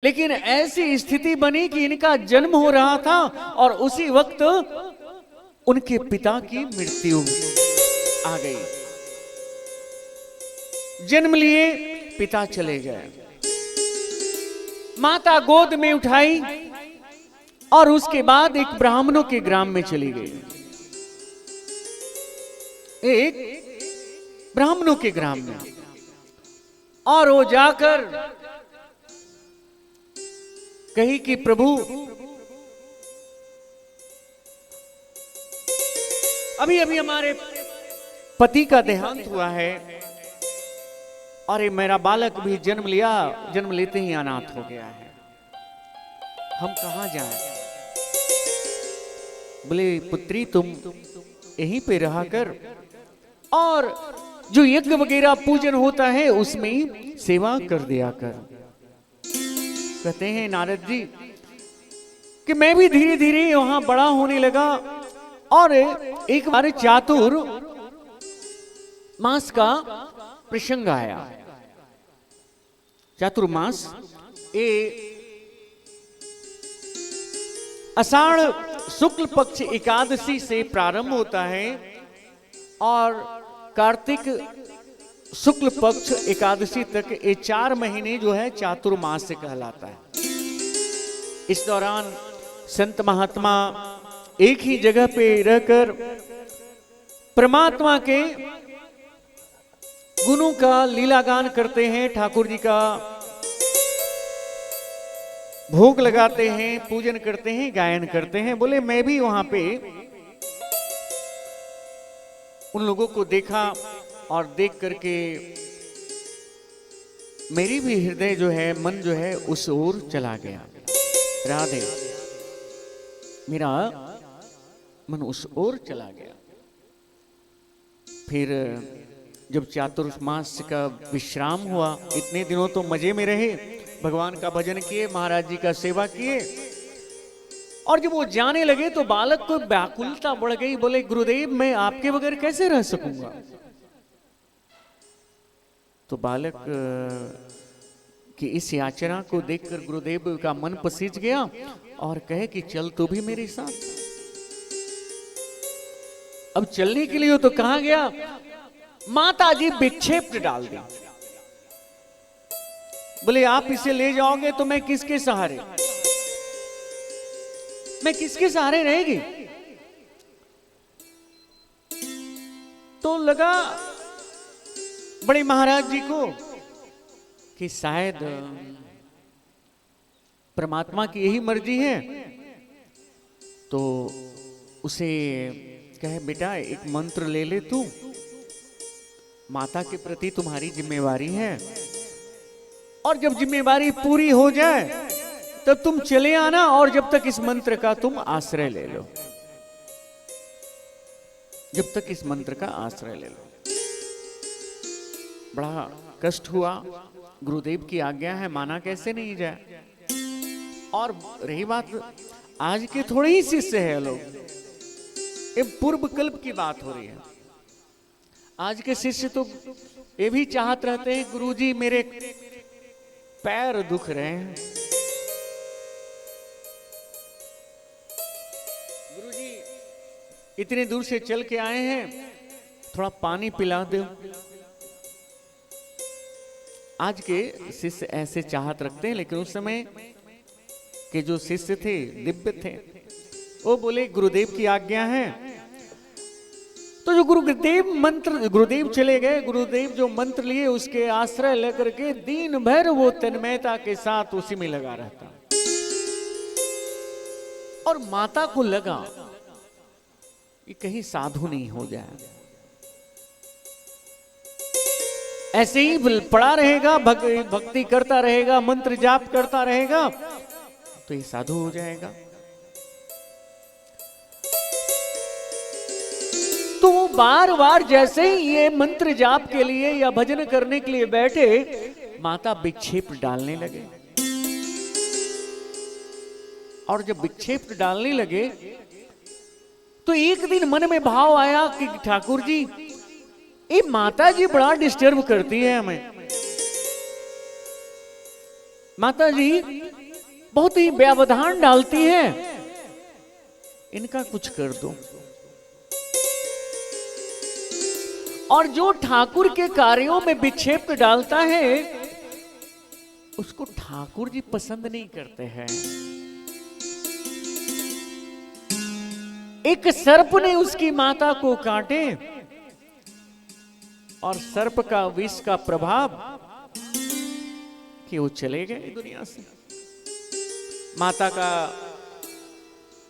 लेकिन ऐसी स्थिति बनी कि इनका जन्म हो रहा था और उसी वक्त उनके पिता की मृत्यु आ गई। जन्म लिए, पिता चले गए। माता गोद में उठाई और उसके बाद एक ब्राह्मणों के ग्राम में चली गई। एक ब्राह्मणों के ग्राम में, और वो जाकर कही कि प्रभु, अभी अभी हमारे पति का देहांत हुआ है और ये मेरा बालक भी जन्म लिया, जन्म लेते ही अनाथ हो गया है, हम कहां जाएं? बोले पुत्री तुम यहीं पे रहा कर और जो यज्ञ वगैरह पूजन होता है उसमें सेवा कर दिया कर। कहते हैं नारद जी कि मैं भी धीरे धीरे वहां बड़ा होने लगा और एक बार चातुर मास का प्रसंग आया। चातुर्मास ये आषाढ़ शुक्ल पक्ष एकादशी से प्रारंभ होता है और कार्तिक शुक्ल पक्ष एकादशी तक ये 4 महीने जो है चातुर्मास से कहलाता है। इस दौरान संत महात्मा एक ही जगह पे रहकर परमात्मा के गुणों का लीला गान करते हैं, ठाकुर जी का भोग लगाते हैं, पूजन करते हैं, गायन करते हैं। बोले मैं भी वहां पे उन लोगों को देखा और देख करके मेरी भी हृदय जो है, मन जो है उस ओर चला गया। राधे, मेरा मन उस ओर चला गया। फिर जब चातुर्मास का विश्राम हुआ, इतने दिनों तो मजे में रहे, भगवान का भजन किए, महाराज जी का सेवा किए, और जब वो जाने लगे तो बालक को व्याकुलता बढ़ गई। बोले गुरुदेव मैं आपके बगैर कैसे रह सकूंगा? तो बालक की इस याचना को देखकर गुरुदेव का मन पसीज गया और कहे कि चल तू भी मेरे साथ। अब चलने के लिए तो कहां गया? माता जी विक्षेप डाल दी। बोले आप इसे ले जाओगे तो मैं किसके सहारे, मैं किसके सहारे रहेगी? तो लगा बड़े महाराज जी को कि शायद परमात्मा की यही मर्जी है। तो उसे कहे बेटा एक मंत्र ले ले तू, माता के प्रति तुम्हारी जिम्मेवारी है, और जब जिम्मेवारी पूरी हो जाए तब तुम चले आना, और जब तक इस मंत्र का तुम आश्रय ले लो, जब तक इस मंत्र का आश्रय ले लो। बड़ा कष्ट हुआ, गुरुदेव की आज्ञा है, माना कैसे नहीं जाए। और रही बात आज के थोड़े ही शिष्य है लोग, ये पूर्व कल्प की बात हो रही है। आज के शिष्य तो ये भी चाहत रहते हैं गुरुजी मेरे पैर दुख रहे हैं, गुरुजी इतने दूर से चल के आए हैं, थोड़ा पानी पिला दो। आज के शिष्य ऐसे चाहत रखते हैं, लेकिन उस समय के जो शिष्य थे दिव्य थे, वो बोले गुरुदेव की आज्ञा है। तो जो गुरुदेव चले गए, गुरुदेव जो मंत्र लिए उसके आश्रय लेकर के दिन भर वो तन्मयता के साथ उसी में लगा रहता। और माता को लगा कि कहीं साधु नहीं हो जाए, ऐसे ही पड़ा रहेगा, भक्ति करता रहेगा, मंत्र जाप करता रहेगा तो ये साधु हो जाएगा। तो वो बार बार जैसे ही ये मंत्र जाप के लिए या भजन करने के लिए बैठे, माता विक्षेप डालने लगे। और जब विक्षेप डालने लगे तो एक दिन मन में भाव आया कि ठाकुर जी ये माता जी बड़ा डिस्टर्ब करती है हमें, माता जी बहुत ही व्यवधान डालती है, इनका कुछ कर दो। और जो ठाकुर के कार्यों में विक्षेप डालता है उसको ठाकुर जी पसंद नहीं करते हैं। एक सर्प ने उसकी माता को काटे और सर्प का विष का प्रभाव कि वो चले गए दुनिया से। माता का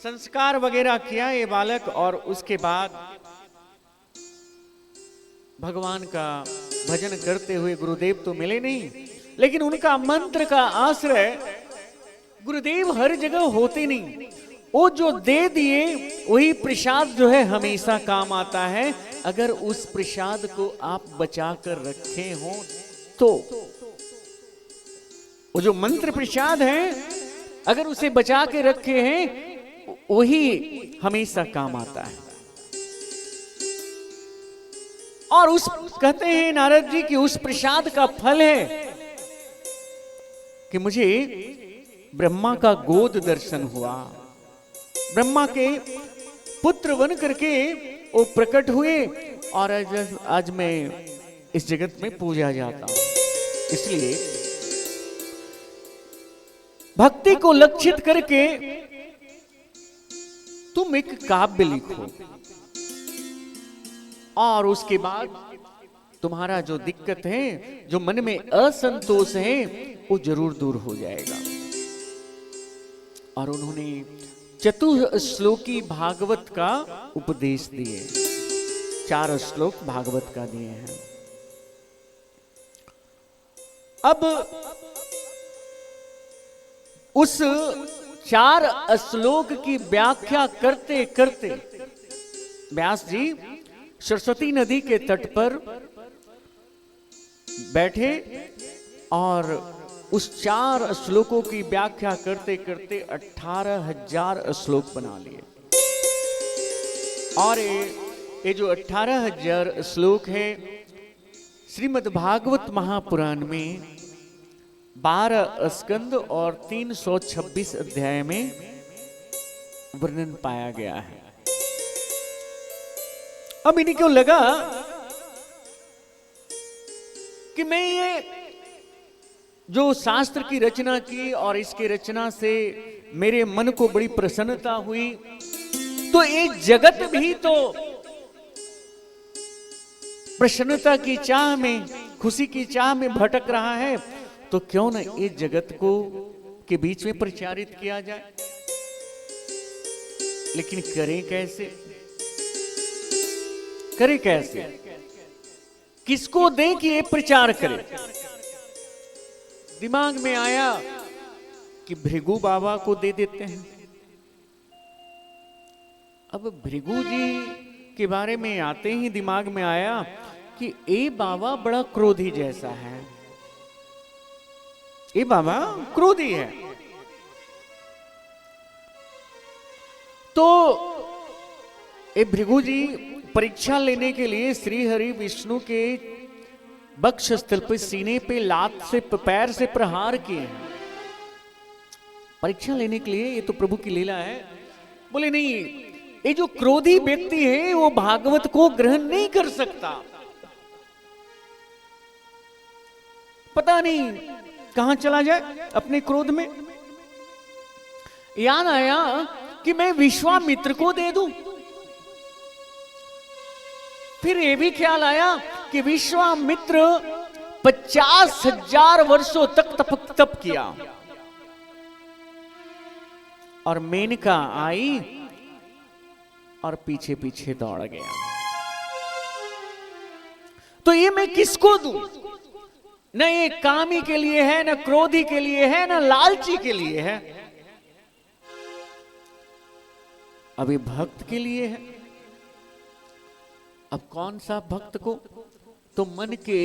संस्कार वगैरह किया ये बालक, और उसके बाद भगवान का भजन करते हुए गुरुदेव तो मिले नहीं, लेकिन उनका मंत्र का आश्रय गुरुदेव हर जगह होते नहीं। वो जो दे दिए वही प्रसाद जो है हमेशा काम आता है, अगर उस प्रसाद को आप बचा कर रखे हो तो। वो जो मंत्र प्रसाद है अगर उसे बचा के रखे हैं वही हमेशा काम आता है। और उस कहते हैं नारद जी कि उस प्रसाद का फल है कि मुझे ब्रह्मा का गोद दर्शन हुआ। ब्रह्मा के पुत्र बन करके वो प्रकट हुए और आज मैं इस जगत में पूजा जाता हूं। इसलिए भक्ति को लक्षित करके तुम एक काव्य लिखो और उसके बाद तुम्हारा जो दिक्कत है, जो मन में असंतोष है, वो जरूर दूर हो जाएगा। और उन्होंने चतुश्लोकी भागवत का उपदेश दिए, 4 श्लोक भागवत का दिए हैं। अब उस 4 श्लोक की व्याख्या करते करते व्यास जी सरस्वती नदी के तट पर बैठे और उस 4 श्लोकों की व्याख्या करते करते 18,000 श्लोक बना लिए। और ये जो 18,000 श्लोक है श्रीमद् भागवत महापुराण में 12 स्कंद और 326 अध्याय में वर्णन पाया गया है। अब इन्हीं को लगा कि मैं ये जो शास्त्र की रचना की और इसके रचना से मेरे मन को बड़ी प्रसन्नता हुई, तो ये जगत भी तो प्रसन्नता की चाह में, खुशी की चाह में भटक रहा है, तो क्यों ना ये जगत को के बीच में प्रचारित किया जाए। लेकिन करें कैसे, करें कैसे, किसको दें कि ये प्रचार करे। दिमाग में आया कि भृगु बाबा को दे देते हैं। अब भृगु जी के बारे में आते ही दिमाग में आया कि ये बाबा बड़ा क्रोधी जैसा है, ये बाबा क्रोधी है। तो ये भृगु जी परीक्षा लेने के लिए श्री हरि विष्णु के वक्षस्थल पे, सीने पे लात से, पैर से प्रहार किए हैं परीक्षा लेने के लिए। ये तो प्रभु की लीला है। बोले नहीं, ये जो क्रोधी व्यक्ति है वो भागवत को ग्रहण नहीं कर सकता। पता नहीं कहां चला जाए अपने क्रोध में। याद आया कि मैं विश्वामित्र को दे दूं। फिर ये भी ख्याल आया कि विश्वामित्र 50,000 वर्षों तक तप किया और मेनका आई और पीछे पीछे दौड़ गया। तो ये मैं किसको दूं? न ये कामी के लिए है, न क्रोधी के लिए है, न लालची के लिए है, अभी भक्त के लिए है। अब कौन सा भक्त को? तो मन के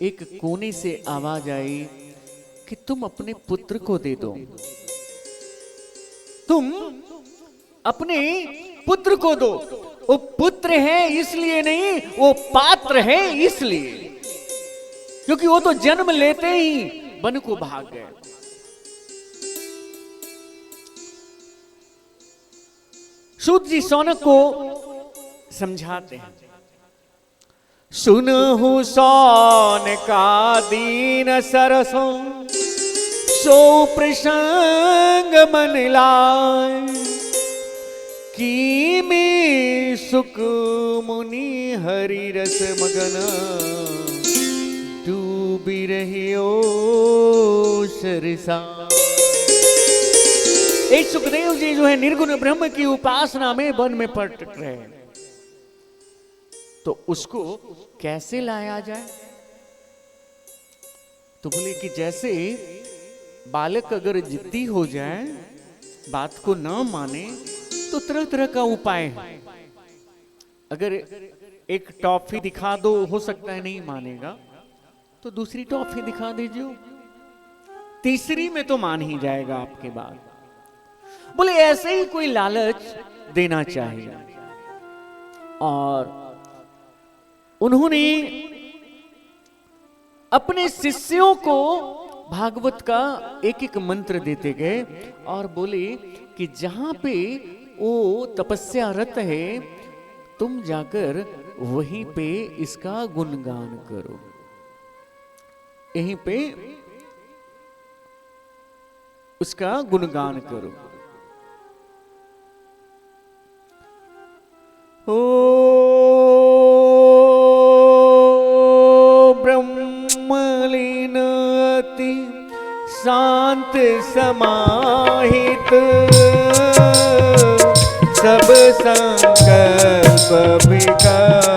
एक कोने से आवाज आई कि तुम अपने पुत्र को दे दो, तुम अपने पुत्र को दो। वो पुत्र है इसलिए नहीं, वो पात्र है इसलिए, क्योंकि वो तो जन्म लेते ही वन को भाग गए। सूत जी शौनक को समझाते हैं। सुनहु शौनका दीन सरसों, सो प्रसंग मन लाय, की में सुख मुनि हरि रस मगन, डूबी रहियो सरसा। एक सुखदेव जी जो है निर्गुण ब्रह्म की उपासना में वन में पट रहे, तो उसको कैसे लाया जाए? तो बोले कि जैसे बालक अगर जिद्दी हो जाए, बात को न माने, तो तरह तरह का उपाय है। अगर एक टॉफी दिखा दो, हो सकता है नहीं मानेगा, तो दूसरी टॉफी दिखा दीजिए, तीसरी में तो मान ही जाएगा आपके बाद। बोले ऐसे ही कोई लालच देना चाहिए। और उन्होंने अपने शिष्यों को भागवत का एक एक मंत्र देते गए और बोले कि जहां पे वो तपस्यारत है, तुम जाकर वहीं पे इसका गुणगान करो, यहीं पे उसका गुणगान करो। ओ ब्रह्मलीन अति शांत समाहित, सब संकल्प विकल,